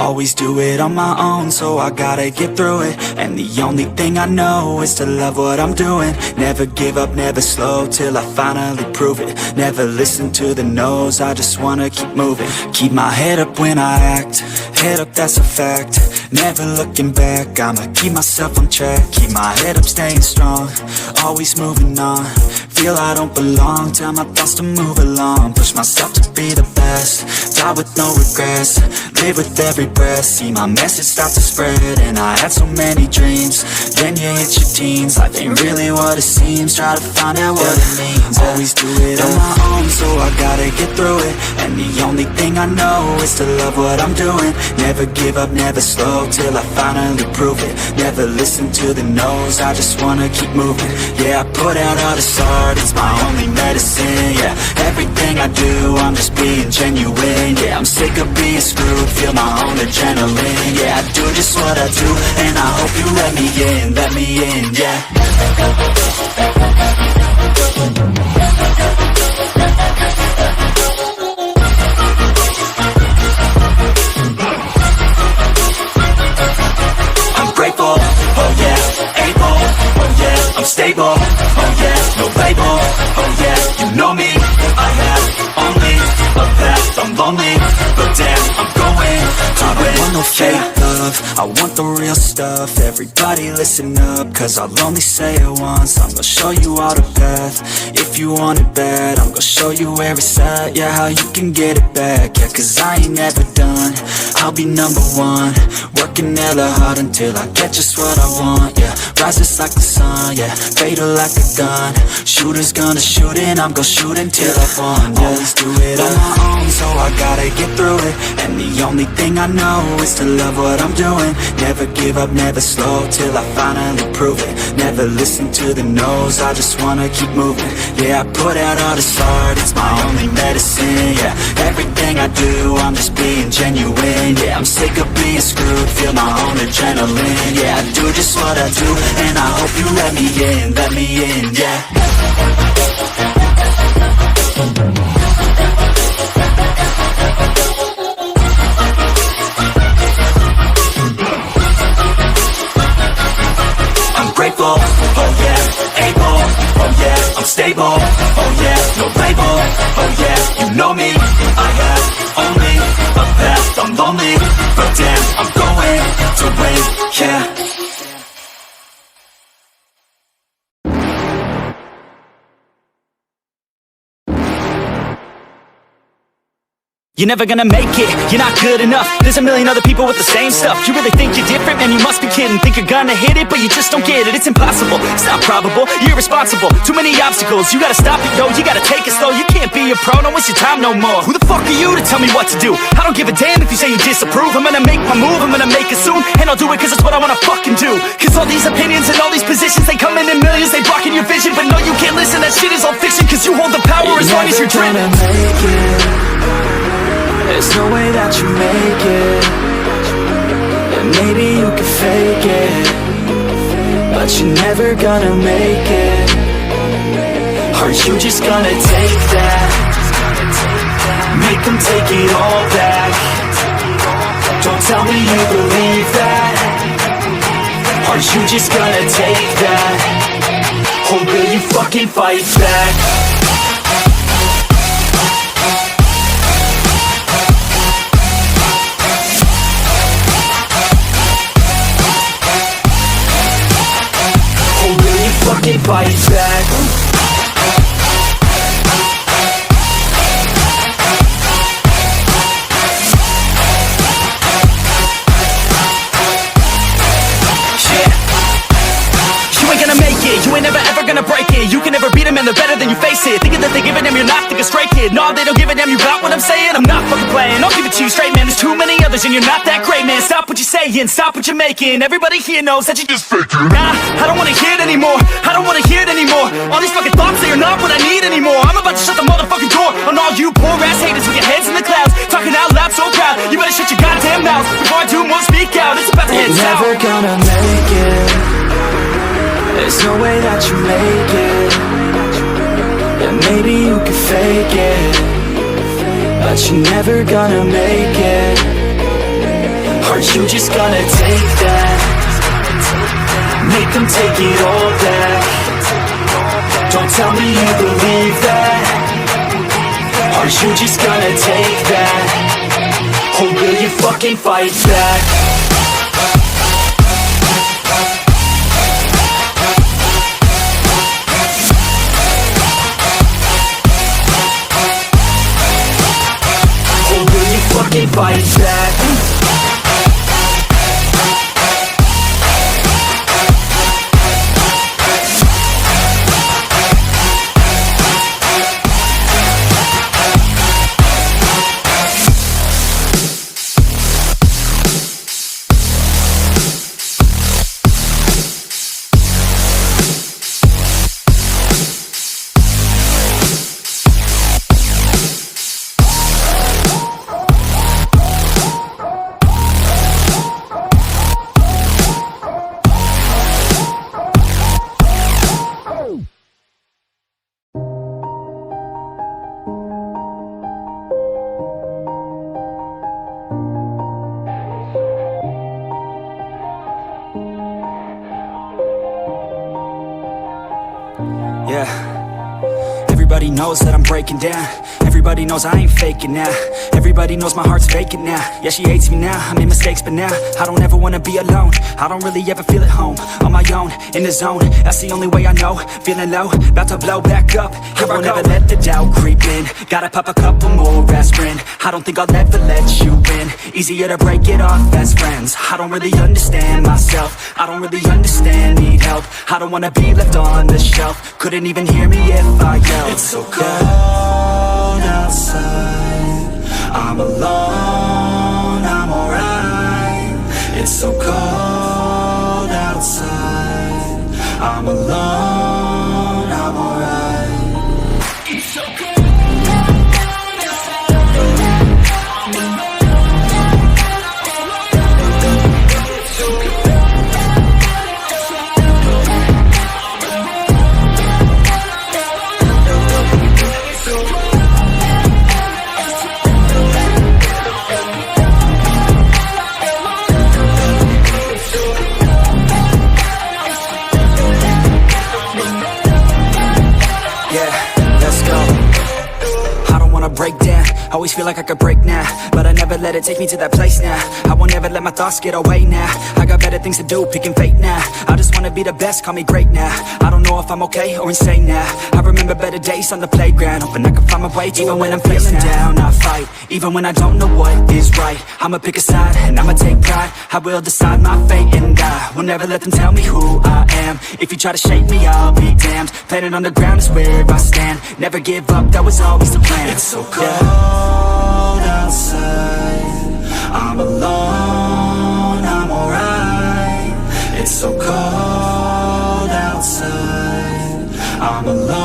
Always do it on my own, so I gotta get through it. And the only thing I know is to love what I'm doing. Never give up, never slow, till I finally prove it. Never listen to the no's, I just wanna keep moving. Keep my head up when I act, head up, that's a fact. Never looking back, I'ma keep myself on track. Keep my head up, staying strong, always moving on. Feel I don't belong, tell my thoughts to move along. Push myself to be the best, die with no regrets. Live with every breath, see my message start to spread. And I had so many dreams, then you hit your teens. Life ain't really what it seems, try to find out what it means. Always do it on my own, so I gotta get through it. And the only thing I know is to love what I'm doing. Never give up, never slow, till I finally prove it. Never listen to the no's, I just wanna keep moving. Yeah, I put out all this art, it's my only medicine. Yeah, everything I do, I'm just being genuine. Yeah, I'm sick of being screwed, feel my own adrenaline. Yeah, I do just what I do, and I hope you let me in, yeah. I'm grateful, oh yeah, able, oh yeah, I'm stable, oh yeah, no label, oh yeah, you know me, I have only a path, I'm lonely, but damn, I'm going to win. I want no fake love, I want the real stuff. Everybody listen up, cause I'll only say it once. I'm gonna show you all the path, if you want it bad. I'm gonna show you where it's at, yeah, how you can get it back. Yeah, cause I ain't never done, I'll be number one. Working hella hard until I get just what I want, yeah. Rises like the sun, yeah, fatal like a gun. Shooter's gonna shoot and I'm gonna shoot until I won, yeah. Always do it on my own, so I gotta get through it. And the only thing I know is to love what I'm doing. Never give up, never slow, till I finally prove it. Never listen to the no's, I just wanna keep moving. Yeah, I put out all this art, it's my only medicine. Yeah, everything I do, I'm just being genuine. Yeah, I'm sick of being screwed, feel my own adrenaline. Yeah, I do just what I do, and I hope you let me in, yeah. Grateful, oh yeah, able, oh yeah, I'm stable, oh yeah, no label, oh yeah, you know me, I have only a path, I'm lonely, but damn, I'm going to win, yeah. You're never gonna make it, you're not good enough. There's a million other people with the same stuff. You really think you're different? Man, you must be kidding. Think you're gonna hit it, but you just don't get it. It's impossible, it's not probable, you're irresponsible. Too many obstacles, you gotta stop it, yo. You gotta take it slow, you can't be a pro. Don't waste your time no more. Who the fuck are you to tell me what to do? I don't give a damn if you say you disapprove. I'm gonna make my move, I'm gonna make it soon. And I'll do it cause it's what I wanna fucking do. Cause all these opinions and all these positions, they come in millions, they blocking your vision. But no, you can't listen, that shit is all fiction. Cause you hold the power as long as you're dreaming. There's no way that you make it. And maybe you can fake it, but you're never gonna make it. Are you just gonna take that? Make them take it all back. Don't tell me you believe that. Are you just gonna take that? Or will you fucking fight back? Fucking fight back. You ain't gonna make it, you ain't never ever gonna break it. You can never beat them and they're better than you face it. Thinking that they give a damn, you're not, think a straight kid. No, they don't give a damn, you got what I'm saying? I'm not fucking playing, I'll give it to you straight, man. There's too many others and you're not that great, man. Stop what you're saying, stop what you're making. Everybody here knows that you just faking. Nah, I don't wanna hear it anymore, I don't wanna hear it anymore. All these fucking thoughts, they are not what I need anymore. I'm about to shut the motherfucking door on all you poor ass haters with your heads in the clouds, talking out loud so proud. You better shut your goddamn mouth before I do more speak out. It's about to head south. Never gonna make it. There's no way that you make it. And maybe you can fake it, but you're never gonna make it. Are you just gonna take that? Make them take it all back. Don't tell me you believe that. Are you just gonna take that? Or will you fucking fight back? Or will you fucking fight back? Yeah, everybody knows that I'm breaking down. Everybody knows I ain't faking now. Everybody knows my heart's vacant now. Yeah, she hates me now, I made mistakes but now I don't ever wanna be alone. I don't really ever feel at home. On my own, in the zone, that's the only way I know. Feeling low, about to blow back up. Here I won't ever let the doubt creep in. Gotta pop a couple more aspirin. I don't think I'll ever let you in. Easier to break it off as friends. I don't really understand myself. I don't really understand, need help. I don't wanna be left on the shelf. Couldn't even hear me if I yelled. It's so cold outside, I'm alone, I'm alright. It's so cold outside, I'm alone, I'm alright. It's so cold. Break down, always feel like I could break now, but I never let it take me to that place now. I won't ever let my thoughts get away now. I got better things to do, picking fate now. I just wanna be the best, call me great now. I don't know if I'm okay or insane now. I remember better days on the playground, hoping I can find my way. Even when I'm feeling down, I fight. Even when I don't know what is right, I'ma pick a side and I'ma take pride. I will decide my fate and I will never let them tell me who I am. If you try to shake me, I'll be damned. Planet on the ground is where I stand. Never give up, that was always the plan. It's so cold outside, I'm alone, I'm alright. It's so cold outside, I'm alone.